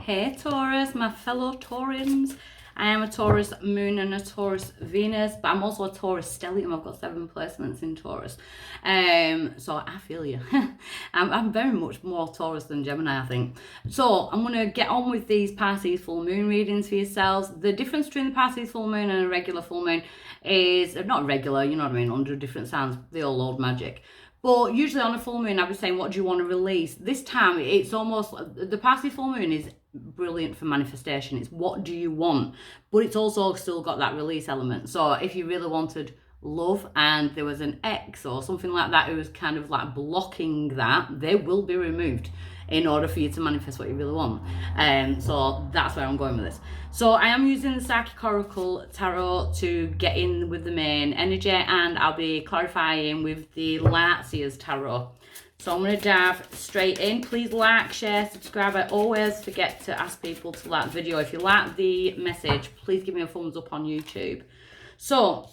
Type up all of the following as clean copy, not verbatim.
Hey Taurus, my fellow Taurians. I am a Taurus moon and a Taurus Venus, but I'm also a Taurus stellium. I've got 7 placements in Taurus. So I feel you. I'm very much more Taurus than Gemini, I think. So I'm going to get on with these Pisces full moon readings for yourselves. The difference between the Pisces full moon and a regular full moon is, not regular, you know what I mean, 100 different signs, they all load magic. But usually on a full moon, I'll be saying, what do you want to release? This time, it's almost, the Pisces full moon is brilliant for manifestation. It's what do you want? But it's also still got that release element. So if you really wanted love and there was an ex or something like that who was kind of like blocking that, they will be removed in order for you to manifest what you really want. So that's where I'm going with this. So I am using the Psychic Oracle Tarot to get in with the main energy, and I'll be clarifying with the Light Seers Tarot. So I'm going to dive straight in. Please like, share, subscribe. I always forget to ask people to like the video. If you like the message, please give me a thumbs up on YouTube. So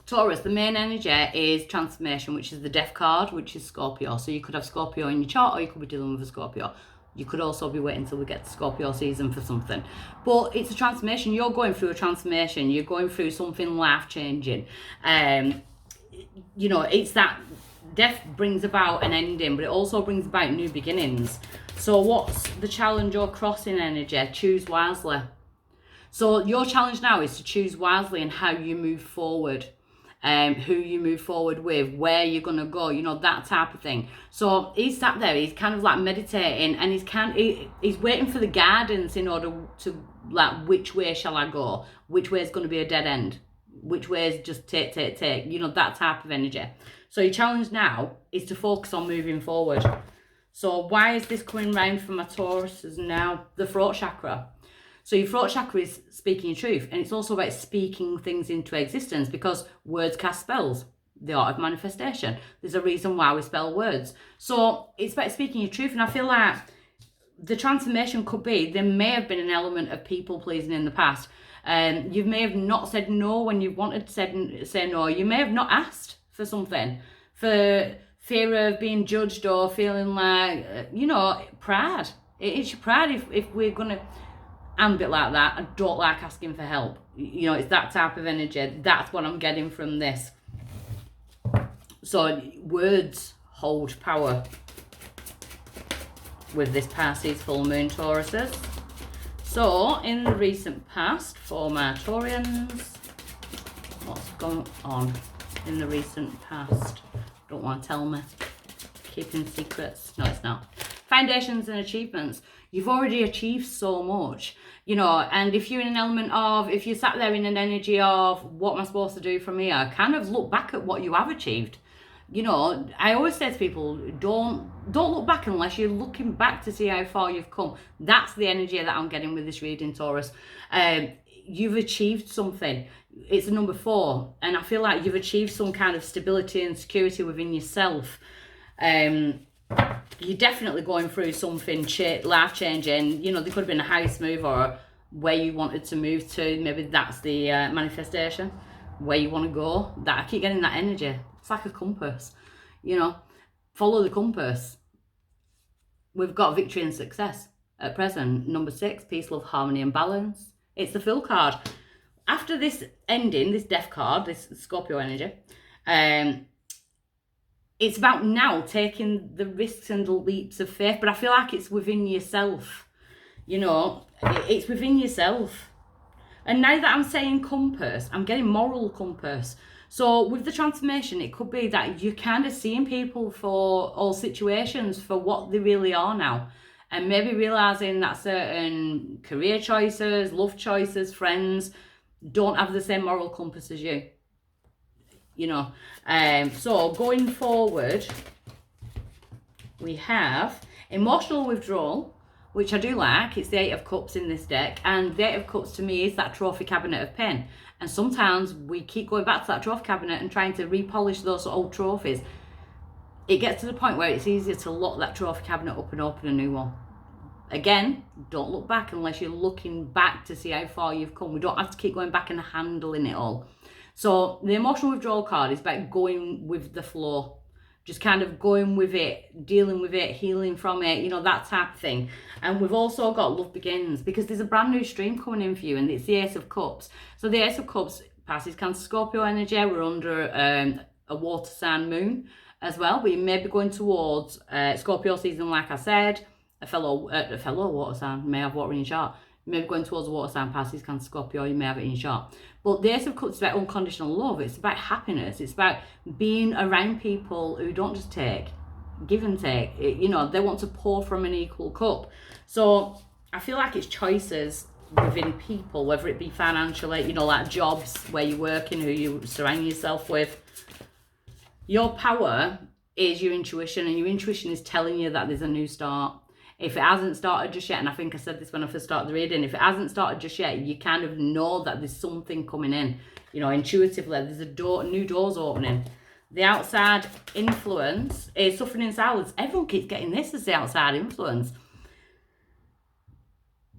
Taurus, the main energy is transformation, which is the Death card, which is Scorpio. So you could have Scorpio in your chart, or you could be dealing with a Scorpio. You could also be waiting until we get to Scorpio season for something. But it's a transformation. You're going through a transformation. You're going through something life-changing. You know, it's that death brings about an ending, but it also brings about new beginnings. So what's the challenge or crossing energy? Choose wisely. So your challenge now is to choose wisely in how you move forward. Who you move forward with, where you're gonna go, you know, that type of thing. So he's sat there, he's kind of like meditating, and he's waiting for the guidance in order to, like, which way shall I go? Which way is gonna be a dead end? Which way is just take, you know, that type of energy. So your challenge now is to focus on moving forward. So why is this coming round for my Tauruses now? The throat chakra. So your throat chakra is speaking your truth, and it's also about speaking things into existence, because words cast spells, the art of manifestation. There's a reason why we spell words. So it's about speaking your truth, and I feel like the transformation could be, there may have been an element of people pleasing in the past. You may have not said no when you wanted to say no. You may have not asked for something for fear of being judged, or feeling like, you know, pride. It's your pride if we're going to... I'm a bit like that. I don't like asking for help. You know, it's that type of energy. That's what I'm getting from this. So words hold power with this Pisces full moon Tauruses. So in the recent past for my Taurians, what's going on in the recent past? Don't want to tell me. Keeping secrets. No, it's not. Foundations and achievements. You've already achieved so much, you know, and if you're in an element of, if you sat there in an energy of, what am I supposed to do from here? Kind of look back at what you have achieved. You know, I always say to people, don't look back unless you're looking back to see how far you've come. That's the energy that I'm getting with this reading, Taurus. You've achieved something. It's a number 4, and I feel like you've achieved some kind of stability and security within yourself. You're definitely going through something life-changing. You know, there could have been a house move or where you wanted to move to. Maybe that's the manifestation, where you want to go. That I keep getting that energy. It's like a compass, you know. Follow the compass. We've got victory and success at present. Number 6, peace, love, harmony and balance. It's the Fool card. After this ending, this Death card, this Scorpio energy, it's about now taking the risks and the leaps of faith, but I feel like it's within yourself. You know, it's within yourself. And now that I'm saying compass, I'm getting moral compass. So with the transformation, it could be that you're kind of seeing people for all situations for what they really are now. And maybe realising that certain career choices, love choices, friends don't have the same moral compass as you. You know, so going forward, we have emotional withdrawal, which I do like. It's the 8 of Cups in this deck, and the 8 of Cups to me is that trophy cabinet of pain. And sometimes we keep going back to that trophy cabinet and trying to repolish those old trophies. It gets to the point where it's easier to lock that trophy cabinet up and open a new one. Again, don't look back unless you're looking back to see how far you've come. We don't have to keep going back and handling it all. So the emotional withdrawal card is about going with the flow. just kind of going with it, dealing with it, healing from it, you know, that type of thing. And we've also got Love Begins, because there's a brand new stream coming in for you, and it's the Ace of Cups. So the Ace of Cups passes Cancer, Scorpio energy. We're under a water sign moon as well. We may be going towards Scorpio season, like I said. A fellow water sign may have water in your chart. You may be going towards a water sign, Pisces, Cancer, Scorpio, you may have it in your chart. But the Ace of Cups is about unconditional love. It's about happiness. It's about being around people who don't just take, give and take. You know, they want to pour from an equal cup. So I feel like it's choices within people, whether it be financially, you know, like jobs, where you're working, who you surround yourself with. Your power is your intuition, and your intuition is telling you that there's a new start. If it hasn't started just yet, and I think I said this when I first started the reading, if it hasn't started just yet, you kind of know that there's something coming in. You know, intuitively, there's a new door's opening. The outside influence is suffering in silence. Everyone keeps getting this as the outside influence.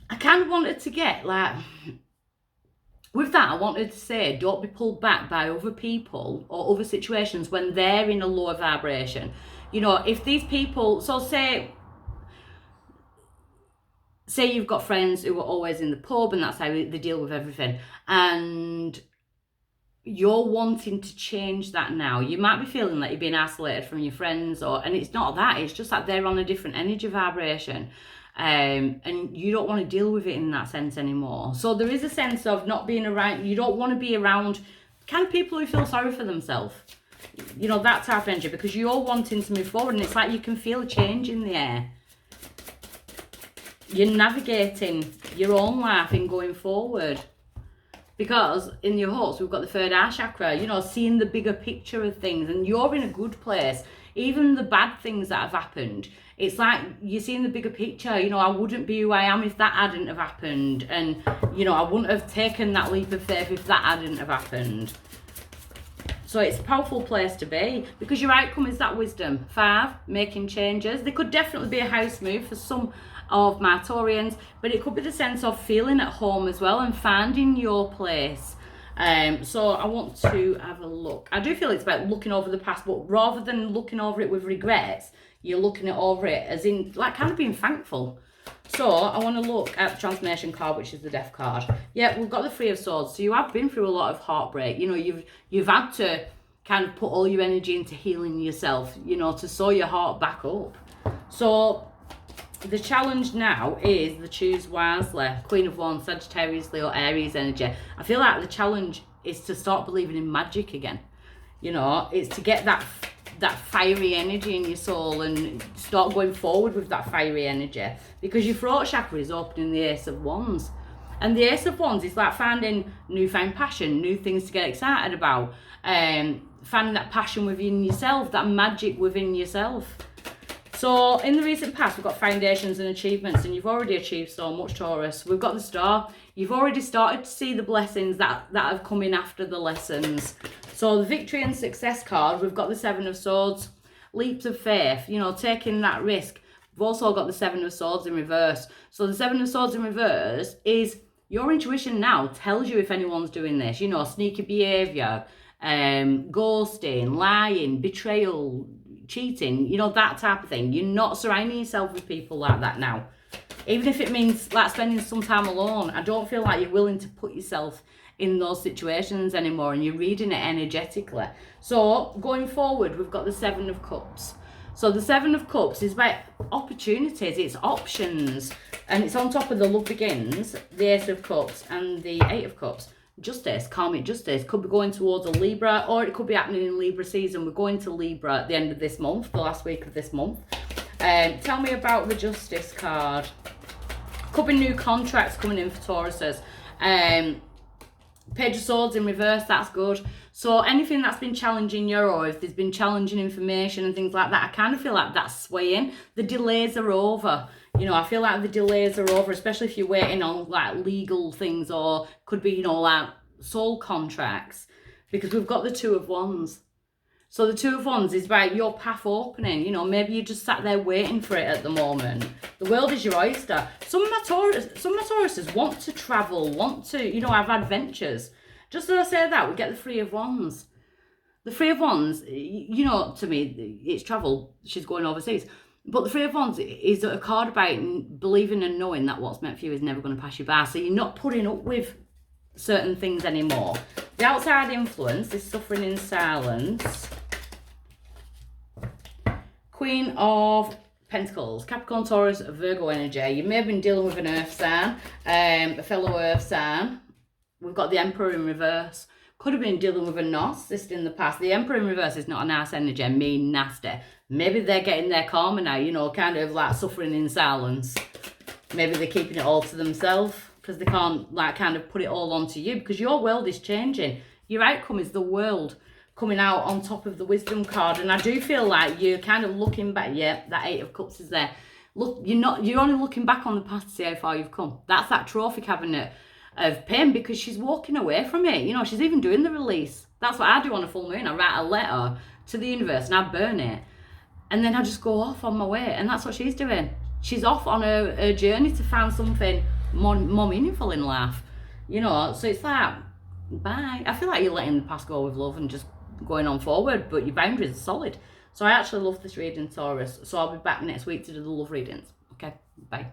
I kind of wanted to get, like, with that, I wanted to say, don't be pulled back by other people or other situations when they're in a lower vibration. You know, if these people, so say you've got friends who are always in the pub and that's how they deal with everything, and you're wanting to change that now. You might be feeling like you're being isolated from your friends, and it's not that, it's just that they're on a different energy vibration. And you don't want to deal with it in that sense anymore. So there is a sense of not being around, you don't want to be around kind of people who feel sorry for themselves. You know, that type of energy, because you're wanting to move forward, and it's like you can feel a change in the air. You're navigating your own life in going forward. Because in your hearts, we've got the third eye chakra, you know, seeing the bigger picture of things, and you're in a good place. Even the bad things that have happened, it's like you're seeing the bigger picture. You know, I wouldn't be who I am if that hadn't have happened. And, you know, I wouldn't have taken that leap of faith if that hadn't have happened. So it's a powerful place to be, because your outcome is that wisdom. 5, making changes. There could definitely be a house move for some of my Taurians, but it could be the sense of feeling at home as well and finding your place. So I want to have a look. I do feel it's about looking over the past, but rather than looking over it with regrets, you're looking over it as in, like, kind of being thankful. So I want to look at the transformation card, which is the Death card. Yeah, we've got the Three of Swords. So you have been through a lot of heartbreak. You know, you've had to kind of put all your energy into healing yourself, you know, to sew your heart back up. So the challenge now is the choose wisely. Queen of Wands, Sagittarius, Leo, Aries energy. I feel like the challenge is to start believing in magic again. You know, it's to get that fiery energy in your soul and start going forward with that fiery energy, because your throat chakra is opening the Ace of Wands. And the Ace of Wands is like finding newfound passion, new things to get excited about, finding that passion within yourself, that magic within yourself. So in the recent past, we've got foundations and achievements, and you've already achieved so much, Taurus. We've got the Star. You've already started to see the blessings that have come in after the lessons. So the victory and success card, we've got the Seven of Swords, leaps of faith, you know, taking that risk. We've also got the Seven of Swords in reverse. So the Seven of Swords in reverse is your intuition now tells you if anyone's doing this, you know, sneaky behaviour, ghosting, lying, betrayal, cheating, you know, that type of thing. You're not surrounding yourself with people like that now. Even if it means like spending some time alone, I don't feel like you're willing to put yourself in those situations anymore, and you're reading it energetically. So going forward, we've got the Seven of Cups. So the Seven of Cups is about opportunities, it's options, and it's on top of the Love Begins, the Ace of Cups, and the Eight of Cups. Justice, karmic justice, could be going towards a Libra, or it could be happening in Libra season. We're going to Libra at the end of this month, the last week of this month. Tell me about the Justice card. Could be new contracts coming in for Tauruses. Page of Swords in reverse, that's good. So anything that's been challenging you, or if there's been challenging information and things like that, I kind of feel like that's swaying. The delays are over. You know, I feel like the delays are over, especially if you're waiting on like legal things, or could be, you know, like soul contracts, because we've got the Two of Wands. So the Two of Wands is about your path opening. You know, maybe you just sat there waiting for it at the moment. The world is your oyster. Some of my Tauruses want to travel, want to, you know, have adventures. Just as I say that, we get the Three of Wands. The Three of Wands, you know, to me, it's travel. She's going overseas. But the Three of Wands is a card about believing and knowing that what's meant for you is never going to pass you by. So you're not putting up with certain things anymore. The outside influence is suffering in silence. Queen of Pentacles, Capricorn, Taurus, Virgo energy. You may have been dealing with an earth sign, a fellow earth sign. We've got the Emperor in reverse. Could have been dealing with a narcissist in the past. The Emperor in reverse is not a nice energy, mean, nasty. Maybe they're getting their karma now, you know, kind of like suffering in silence. Maybe they're keeping it all to themselves because they can't like kind of put it all onto you, because your world is changing. Your outcome is the world coming out on top of the Wisdom card. And I do feel like you're kind of looking back. Yeah, that Eight of Cups is there. Look, you're only looking back on the past to see how far you've come. That's that trophy cabinet of pain, because she's walking away from it. You know, she's even doing the release. That's what I do on a full moon. I write a letter to the universe and I burn it. And then I just go off on my way. And that's what she's doing. She's off on her journey to find something more meaningful in life. You know, so it's like, bye. I feel like you're letting the past go with love and just going on forward, but your boundaries are solid. So I actually love this reading, Taurus. So I'll be back next week to do the love readings. Okay, bye.